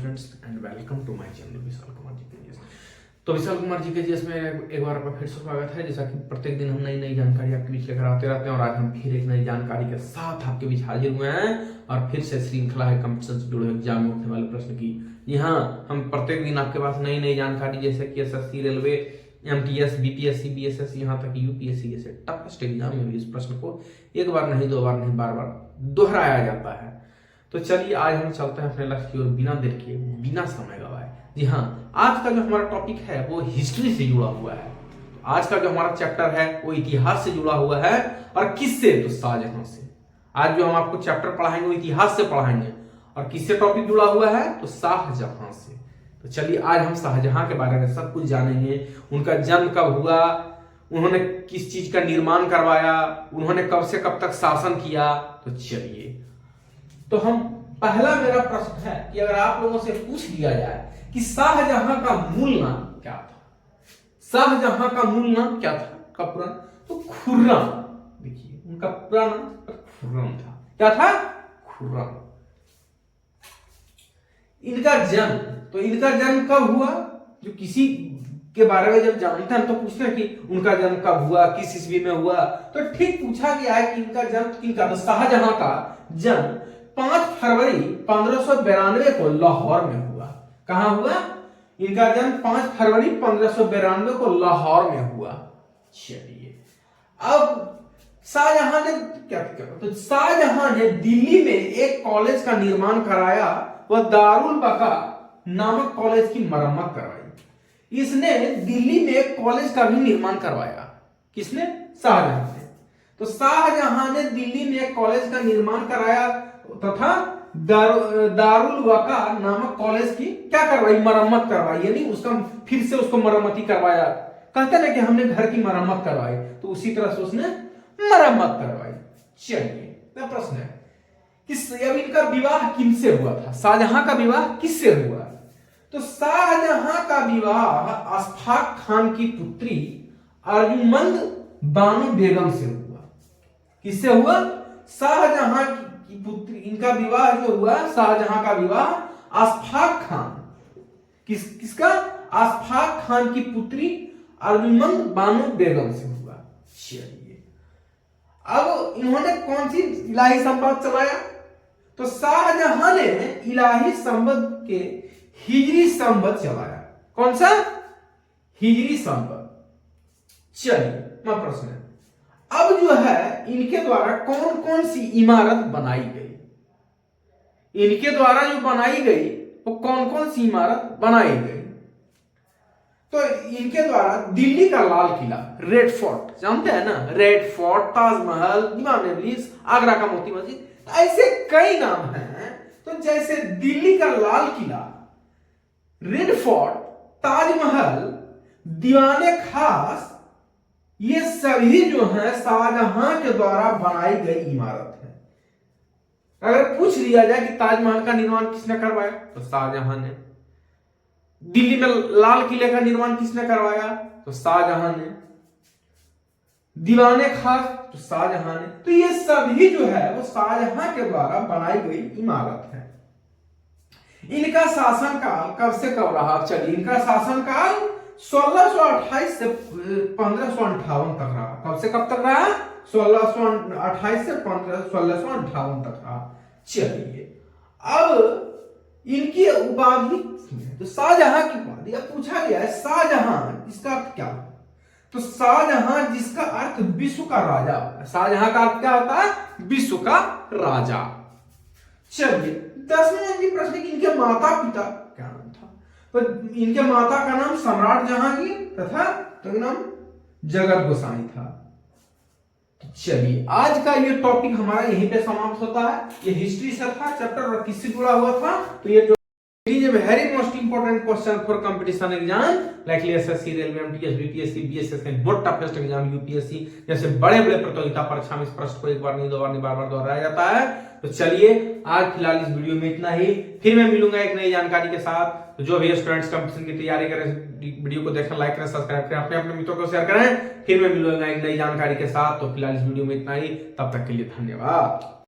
Students and welcome to my channel Vishal Kumar ji के GS. तो विशाल कुमार जी के जीएस में एक बार आपका फिर से स्वागत है। जैसा कि प्रत्येक दिन हम नई नई जानकारी आपके बीच लेकर आते रहते हैं और आज हम फिर एक नई जानकारी के साथ आपके बीच हाजिर हुए हैं और फिर से श्रृंखला है कंपटीशन से जुड़े एग्जाम में उठने वाले प्रश्न की। जी हाँ, हम प्रत्येक दिन आपके पास नई नई जानकारी जैसे कि SSC, railway, MTS, BPSC, BSS, यहाँ तक यूपीएससी जैसे टफेस्ट एग्जाम में भी इस प्रश्न को एक बार नहीं, दो बार नहीं, बार बार दोहराया जाता है। तो चलिए आज हम चलते हैं अपने लक्ष्य की ओर बिना देर के, बिना समय गवाए। जी हाँ, आज का जो हमारा टॉपिक है वो हिस्ट्री से जुड़ा हुआ है। आज का जो हमारा चैप्टर है वो इतिहास से जुड़ा हुआ है। और किससे? तो शाहजहां से। आज जो हम आपको चैप्टर पढ़ाएंगे वो इतिहास से पढ़ाएंगे। और किससे टॉपिक जुड़ा हुआ है? तो शाहजहां से। तो चलिए आज हम शाहजहां के बारे में सब कुछ जानेंगे। उनका जन्म कब हुआ, उन्होंने किस चीज का निर्माण करवाया, उन्होंने कब से कब तक शासन किया। तो चलिए, तो हम पहला मेरा प्रश्न है कि अगर आप लोगों से पूछ लिया जाए कि शाहजहां का मूल नाम क्या था, शाहजहां का मूल नाम क्या था, का पूरा तो खुर्रम। देखिए उनका पूरा नाम खुर्रम था। क्या था? खुर्रम। इनका जन्म, तो इनका जन्म कब हुआ? जो किसी के बारे में जब जानते हैं तो पूछते हैं कि उनका जन्म कब हुआ, किस ईस्वी में हुआ। तो ठीक पूछा गया है कि इनका जन्म, इनका तो शाहजहां का जन्म 5 फरवरी 1592 को लाहौर में हुआ। कहां हुआ? इनका जन्म 5 फरवरी 1592 को लाहौर में हुआ। चलिए, अब शाहजहां ने क्या किया? तो शाहजहां ने दिल्ली में एक कॉलेज का निर्माण कराया, वह दारुल बका नामक कॉलेज की मरम्मत करवाई। इसने दिल्ली में एक कॉलेज का भी निर्माण करवाया। किसने? शाहजहां ने। तो शाहजहां ने दिल्ली में एक कॉलेज का निर्माण कराया तथा दारुल वका नामक कॉलेज की क्या करवाई? मरम्मत करवाई। यानी उसका फिर से उसको मरम्मती करवाया। कहते ना कि हमने घर की मरम्मत करवाई, तो उसी तरह से उसने मरम्मत करवाई। चलिए, प्रश्न है कि अब इनका विवाह किससे हुआ था? शाहजहां का विवाह किससे हुआ? तो शाहजहां का विवाह अशफाक खान की पुत्री अर्जुमंद बानो बेगम से हुआ। किससे हुआ? शाहजहां की पुत्री, इनका विवाह जो हुआ, शाहजहां का विवाह अशफाक खान, किसका? अशफाक खान की पुत्री अर्जुमंद बानो बेगम से हुआ। चलिए, अब इन्होंने कौन सी इलाही संवत चलाया? तो शाहजहां ने इलाही संवत के हिजरी संवत चलाया। कौन सा? हिजरी संवत। चलिए, मैं प्रश्न है अब जो है इनके द्वारा कौन कौन सी इमारत बनाई गई? इनके द्वारा जो बनाई गई वो कौन कौन सी इमारत बनाई गई? तो इनके द्वारा दिल्ली का लाल किला, रेड फोर्ट, जानते हैं ना, रेड फोर्ट, ताजमहल, दीवान इब्लीस, आगरा का मोती मस्जिद, ऐसे कई नाम हैं। तो जैसे दिल्ली का लाल किला, रेड फोर्ट, ताजमहल, दीवाने खास, ये सभी जो है शाहजहां के द्वारा बनाई गई इमारत है। अगर पूछ लिया जाए कि ताजमहल का निर्माण किसने करवाया, तो शाहजहां ने। दिल्ली में लाल किले का निर्माण किसने करवाया? तो शाहजहां ने। दीवाने खास, तो शाहजहां ने। तो ये सभी जो है वो शाहजहां के द्वारा बनाई गई इमारत है। इनका शासनकाल कब से कब रहा? चलिए, इनका शासनकाल 1628 से 1558 तक रहा। कब से कब तक रहा? 1628 से 1658 तक रहा। चलिए, अब इनकी उपाधि, तो शाहजहां की उपाधि अब पूछा गया है, शाहजहां इसका अर्थ क्या? तो शाहजहां जिसका अर्थ विश्व का राजा। शाहजहां का अर्थ क्या होता है? विश्व का राजा। चलिए, 10वां प्रश्न कि इनके माता पिता क्या नाम था? तो इनके माता का नाम सम्राट जहांगीर तथा तो नाम जगत गोसाई था। तो चलिए, आज का ये टॉपिक हमारा यहीं पे समाप्त होता है। ये हिस्ट्री से था चैप्टर और किससे जुड़ा हुआ था? तो ये जो is a very most important question for competition exam like SSC, railway, MTS, BPSC, BSS and बहुत टफेस्ट एग्जाम यूपीएससी जैसे बड़े बड़े प्रतियोगिता परीक्षा में इस प्रश्न को एक बार नहीं, दो बार नहीं, बार बार दोहराया जाता है। तो चलिए, आज फिलहाल इस वीडियो में इतना ही। फिर मैं मिलूंगा एक नई जानकारी के साथ। तो जो भी स्टूडेंट्स कंपटीशन की तैयारी करें, वीडियो को देखना, लाइक करें, सब्सक्राइब करें, अपने अपने मित्रों को शेयर करें। फिर मैं मिलूंगा एक नई जानकारी के साथ। तो फिलहाल इस वीडियो में इतना ही। तब तक के लिए धन्यवाद।